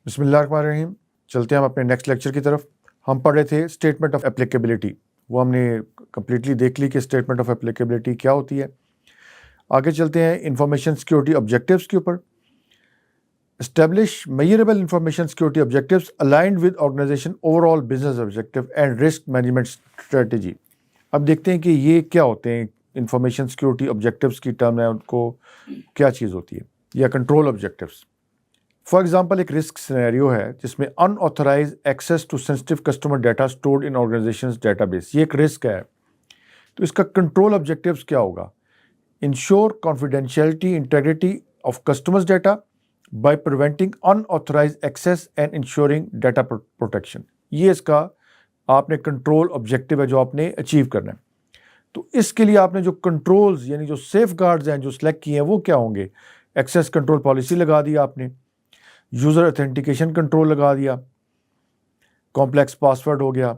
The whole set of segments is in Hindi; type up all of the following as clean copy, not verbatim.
बिस्मिल्लाहिर्रहमानिर्रहीम। चलते हैं हम अपने नेक्स्ट लेक्चर की तरफ। हम पढ़ रहे थे स्टेटमेंट ऑफ एप्लीकेबिलिटी, वो हमने कम्प्लीटली देख ली कि स्टेटमेंट ऑफ एप्लीकेबिलिटी क्या होती है। आगे चलते हैं इंफॉर्मेशन सिक्योरिटी ऑब्जेक्टिव्स के ऊपर। Establish measurable information security objectives aligned with organisation overall business objective and risk management strategy. अब देखते हैं कि ये क्या होते हैं। इंफॉर्मेशन सिक्योरिटी ऑब्जेक्टिव्स की टर्म है, उनको क्या चीज़ होती है, या कंट्रोल ऑब्जेक्टिव्स। फॉर एग्जाम्पल, एक रिस्क सिनेरियो है जिसमें unauthorised access to sensitive customer data stored in organisation's database, ये एक रिस्क है। तो इसका कंट्रोल ऑब्जेक्टिव्स क्या होगा? Ensure confidentiality integrity of customers data by preventing unauthorised access and ensuring data protection. ये इसका आपने कंट्रोल ऑब्जेक्टिव है जो आपने अचीव करना है। तो इसके लिए आपने जो कंट्रोल्स यानी जो सेफ गार्ड्स हैं जो सिलेक्ट किए हैं वो क्या होंगे? एक्सेस कंट्रोल पॉलिसी लगा दी आपने, यूज़र ऑथेंटिकेशन कंट्रोल लगा दिया, कॉम्प्लेक्स पासवर्ड हो गया।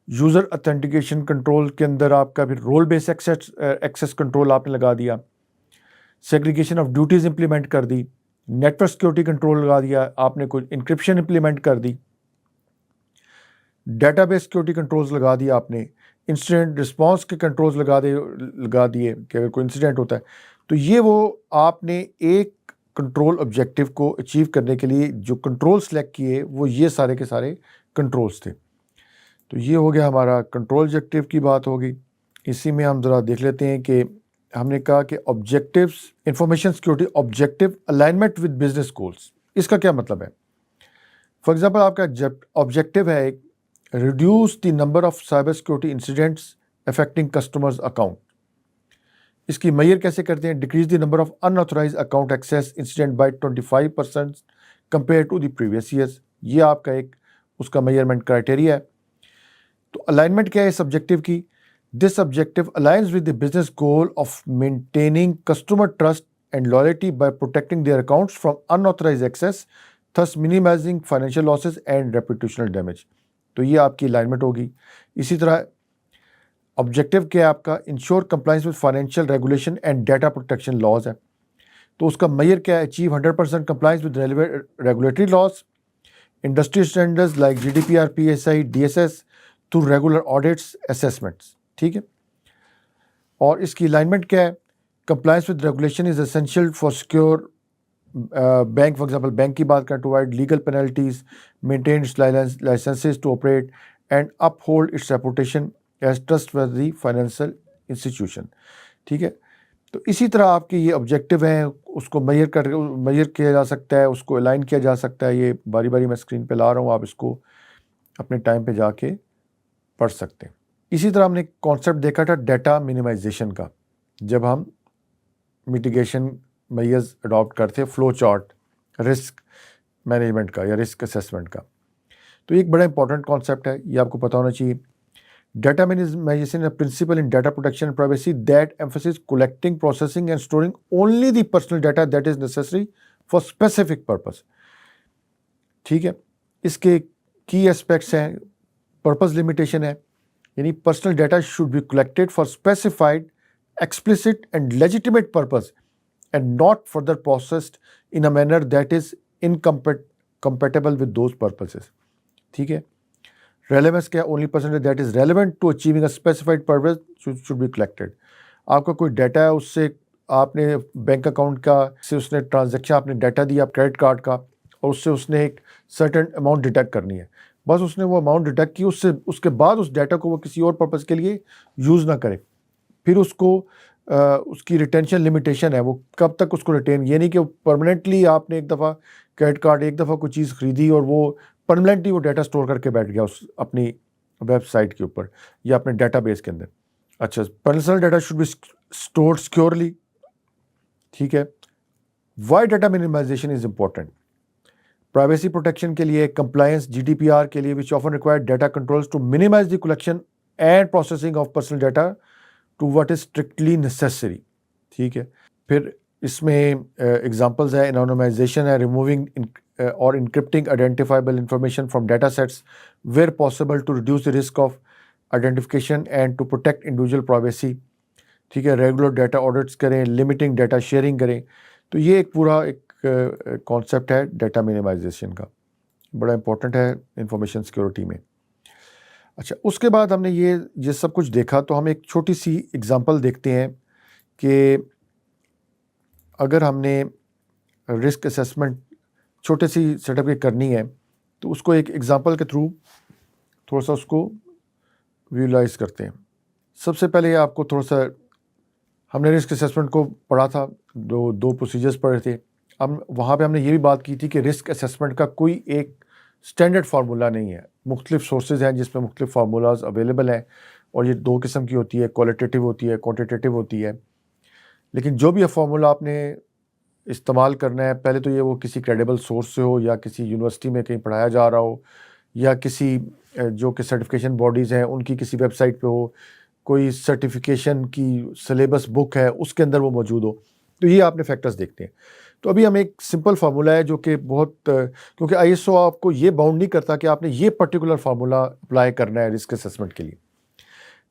यूज़र ऑथेंटिकेशन कंट्रोल के अंदर आपका फिर रोल बेस एक्सेस कंट्रोल आपने लगा दिया, सेग्रीगेशन ऑफ ड्यूटीज़ इंप्लीमेंट कर दी, नेटवर्क सिक्योरिटी कंट्रोल लगा दिया आपने, कुछ इंक्रिप्शन इंप्लीमेंट कर दी, डेटाबेस सिक्योरिटी कंट्रोल्स लगा दिया आपने, इंसिडेंट रिस्पांस के कंट्रोल्स लगा दिए कि अगर कोई इंसिडेंट होता है। तो ये वो आपने एक कंट्रोल ऑब्जेक्टिव को अचीव करने के लिए जो कंट्रोल सेलेक्ट किए वो ये सारे के सारे कंट्रोल्स थे। तो ये हो गया हमारा कंट्रोल ऑब्जेक्टिव की बात होगी। इसी में हम ज़रा देख लेते हैं कि हमने कहा कि objectives, information security objective alignment with business goals. इसका क्या मतलब है? फॉर एग्जाम्पल, आपका ऑब्जेक्टिव है एक reduce the number of cyber security incidents affecting customers account. इसकी मेजर कैसे करते हैं? Decrease the number of unauthorised account access incident by 25% compare to the previous years. ये आपका एक उसका मेजरमेंट क्राइटेरिया है। तो अलाइनमेंट क्या है इस ऑब्जेक्टिव की? This objective aligns with the business goal of maintaining customer trust and loyalty by protecting their accounts from unauthorised access, thus minimising financial losses and reputational damage. तो ये आपकी अलाइनमेंट होगी। इसी तरह ऑब्जेक्टिव क्या है आपका? Ensure compliance with financial regulation and data protection laws है। तो उसका मेजर क्या है? Achieve 100% compliance with regulatory laws, industry standards like GDPR, PSI, DSS through regular audits, assessments. ठीक है। और इसकी अलाइनमेंट क्या है? Compliance with regulation is essential for secure bank. For example, bank की बात करें तो avoid legal penalties, maintain licences to operate and uphold its reputation as trustworthy financial institution. ठीक है। तो इसी तरह आपके ये ऑब्जेक्टिव हैं, उसको मेजर किया जा सकता है, उसको अलाइन किया जा सकता है। ये बारी बारी मैं स्क्रीन पे ला रहा हूँ, आप इसको अपने टाइम पे जाके पढ़ सकते हैं। इसी तरह हमने कॉन्सेप्ट देखा था डाटा मिनिमाइजेशन का, जब हम मिटिगेशन मेजर्स अडॉप्ट करते हैं, फ्लो चार्ट रिस्क मैनेजमेंट का या रिस्क असेसमेंट का। तो एक बड़ा इंपॉर्टेंट कॉन्सेप्ट है, ये आपको पता होना चाहिए। Data minimization is a principle in data protection and privacy that emphasizes collecting, processing, and storing only the personal data that is necessary for specific purpose. ठीक है। इसके की एस्पेक्ट्स हैं, पर्पस लिमिटेशन है, यानी personal data should be collected for specified explicit and legitimate purpose and not further processed in a manner that is incompatible with those purposes. ठीक है। रेलेवेंस क्या? Only percentage that is relevant to achieving a specified purpose should be collected. आपका कोई डाटा है, उससे आपने बैंक अकाउंट का से उसने ट्रांजैक्शन आपने डाटा दिया आप क्रेडिट कार्ड का, और उससे उसने एक सर्टेन अमाउंट डिटेक्ट करनी है। बस उसने वो अमाउंट डिटेक्ट की, उसके बाद उस डाटा को वो किसी और पर्पज़ के लिए यूज़ ना करे। फिर उसको उसकी रिटेंशन लिमिटेशन है, वो कब तक उसको रिटेन, ये नहीं कि परमानेंटली आपने एक दफ़ा क्रेडिट कार्ड एक दफ़ा कोई चीज़ खरीदी और वो परमानेंटली वो डाटा स्टोर करके बैठ गया उस अपनी वेबसाइट के ऊपर या अपने डाटाबेस के अंदर। अच्छा, personal data should be stored securely. ठीक है। Why data minimisation is important? Privacy protection के लिए, कंप्लायंस GDPR के लिए, which often require data controls to minimise the collection and processing of personal data to what is strictly necessary. ठीक है। फिर इसमें एग्जांपल्स है, एनोनिमाइजेशन है, removing or encrypting identifiable information from data sets where possible to reduce the risk of identification and to protect individual privacy। ठीक है। रेगुलर डाटा ऑडिट्स करें, लिमिटिंग डाटा शेयरिंग करें। तो ये एक पूरा एक कॉन्सेप्ट है डाटा मिनिमाइजेशन का। बड़ा इंपॉर्टेंट है इंफॉर्मेशन सिक्योरिटी में। अच्छा, उसके बाद हमने ये सब कुछ देखा, तो हम एक छोटी सी एग्जांपल देखते हैं कि अगर हमने रिस्क असेसमेंट छोटे सी सेटअप की करनी है, तो उसको एक एग्जांपल के थ्रू थोड़ा सा उसको विजुलाइज करते हैं। सबसे पहले आपको थोड़ा सा हमने रिस्क असेसमेंट को पढ़ा था, दो प्रोसीजर्स पढ़े थे। हम वहाँ पे हमने ये भी बात की थी कि रिस्क असेसमेंट का कोई एक स्टैंडर्ड फार्मूला नहीं है। मुख्तलिफ सोर्सेज हैं जिसमें मुख्तलिफ फार्मूलाज अवेलेबल हैं, और ये दो किस्म की होती है, क्वालिटेटिव होती है, क्वांटिटेटिव होती है। लेकिन जो भी फार्मूला आपने इस्तेमाल करना है, पहले तो ये वो किसी क्रेडिबल सोर्स से हो, या किसी यूनिवर्सिटी में कहीं पढ़ाया जा रहा हो, या किसी जो कि सर्टिफिकेशन बॉडीज़ हैं उनकी किसी वेबसाइट पे हो, कोई सर्टिफिकेशन की सिलेबस बुक है उसके अंदर वो मौजूद हो। तो ये आपने फैक्टर्स देखते हैं। तो अभी हम एक सिंपल फार्मूला है जो कि बहुत क्योंकि आईएसओ आपको ये बाउंड नहीं करता कि आपने ये पर्टिकुलर फार्मूला अप्लाई करना है रिस्क असेसमेंट के लिए।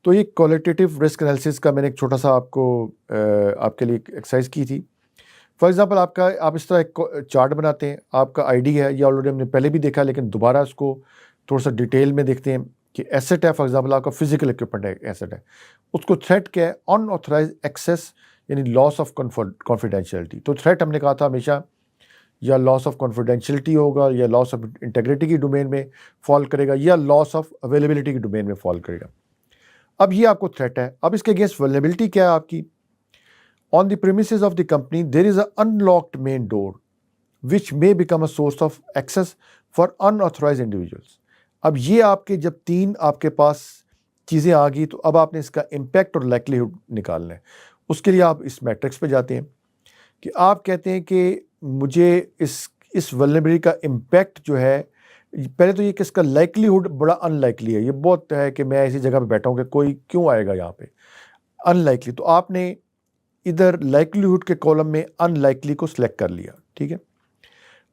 तो ये क्वालिटेटिव रिस्क एनालिसिस का मैंने एक छोटा सा आपके लिए एक्सरसाइज की थी। फॉर एग्जांपल आप इस तरह एक चार्ट बनाते हैं, आपका आईडी है, ये ऑलरेडी हमने पहले भी देखा, लेकिन दोबारा इसको थोड़ा सा डिटेल में देखते हैं कि एसेट है। फॉर एग्जांपल आपका फिजिकल इक्विपमेंट है, एसेट है, उसको थ्रेट क्या है, अनऑथराइज एक्सेस यानी लॉस ऑफ कॉन्फिडेंशियलिटी। तो थ्रेट हमने कहा था हमेशा या लॉस ऑफ कॉन्फिडेंशियलिटी होगा, या लॉस ऑफ इंटेग्रिटी की डोमेन में फॉल करेगा, या लॉस ऑफ अवेलेबिलिटी की डोमेन में फॉल करेगा। अब ये आपको थ्रेट है। अब इसके अगेंस्ट वल्नरेबिलिटी क्या है आपकी? On the premises of the company, there is an unlocked main door, which may become a source of access for unauthorized individuals. अब ये आपके जब तीन आपके पास चीज़ें आ गई, तो अब आपने इसका इम्पैक्ट और लाइक्लीहुड निकालना है। उसके लिए आप इस मैट्रिक्स पे जाते हैं कि आप कहते हैं कि मुझे इस वल्नरेबिलिटी का इम्पैक्ट जो है, पहले तो ये कि इसका लाइक्लीहुड बड़ा अनलाइकली है। ये बहुत है कि मैं ऐसी जगह पे बैठा हूँ कि कोई क्यों आएगा यहाँ पे, अनलाइकली। तो आपने इधर लाइक्लीहुड के कॉलम में अनलाइकली को सिलेक्ट कर लिया, ठीक है।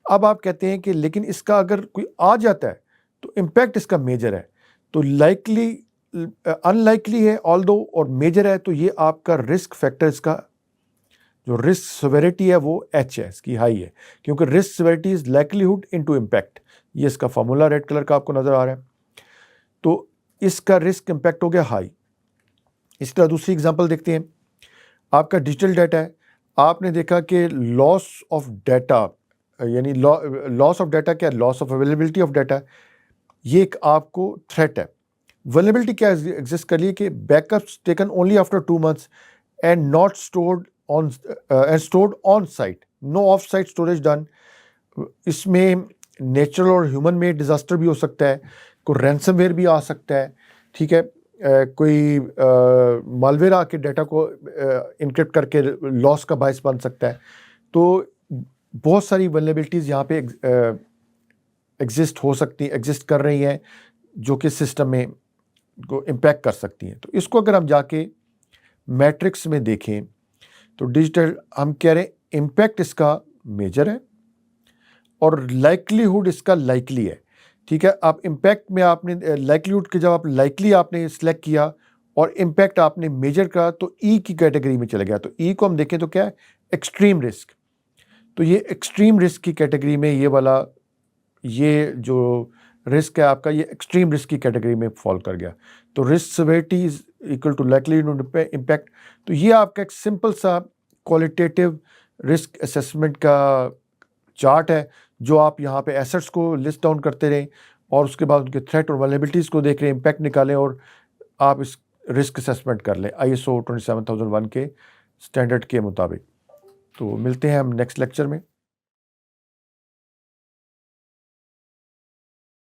अब आप कहते हैं कि लेकिन इसका अगर कोई आ जाता है तो इम्पैक्ट इसका मेजर है। तो लाइकली अनलाइकली है ऑल्दो और मेजर है, तो ये आपका रिस्क फैक्टर, इसका जो रिस्क सिवियरिटी है वो एच है, इसकी हाई है, क्योंकि risk severity is likelihood into impact. ये इसका फॉर्मूला रेड कलर का आपको नजर आ रहा है। तो इसका रिस्क इम्पैक्ट हो गया हाई। इस तरह दूसरी एग्जांपल देखते हैं। आपका डिजिटल डाटा है, आपने देखा कि लॉस ऑफ डाटा यानी लॉस ऑफ डाटा क्या है, loss of availability of data, ये एक आपको थ्रेट है। वल्नरेबिलिटी क्या एग्जिस्ट कर रही है कि backups taken only after 2 months and not stored on site, no off site storage done. इसमें नेचुरल और ह्यूमन मेड डिजास्टर भी हो सकता है, कोई रैंसमवेयर भी आ सकता है, ठीक है। कोई मालवेयर आके डाटा को इनक्रिप्ट करके लॉस का बायस बन सकता है। तो बहुत सारी वल्नरेबिलिटीज़ यहाँ पे एग्जिस्ट कर रही हैं, जो कि सिस्टम में को इम्पैक्ट कर सकती हैं। तो इसको अगर हम जाके मैट्रिक्स में देखें, तो डिजिटल हम कह रहे हैं इम्पैक्ट इसका मेजर है और लाइक्लीहुड इसका लाइकली है, ठीक है। आप इम्पैक्ट में आपने लाइक्लीहुड के जब आप लाइकली आपने सिलेक्ट किया और इम्पैक्ट आपने मेजर करा, तो ई की कैटेगरी में चले गया। तो ई को हम देखें तो क्या है, एक्सट्रीम रिस्क। तो ये एक्सट्रीम रिस्क की कैटेगरी में ये जो रिस्क है आपका, ये एक्सट्रीम रिस्क की कैटेगरी में फॉल कर गया। तो risk severity is equal to likelihood impact. तो ये आपका एक सिंपल सा क्वालिटेटिव रिस्क असेसमेंट का चार्ट है, जो आप यहाँ पे एसेट्स को लिस्ट डाउन करते रहें और उसके बाद उनके थ्रेट और वल्नरेबिलिटीज़ को देख रहे हैं, इम्पैक्ट निकालें और आप इस रिस्क असेसमेंट कर लें ISO 27001 के स्टैंडर्ड के मुताबिक। तो मिलते हैं हम नेक्स्ट लेक्चर में।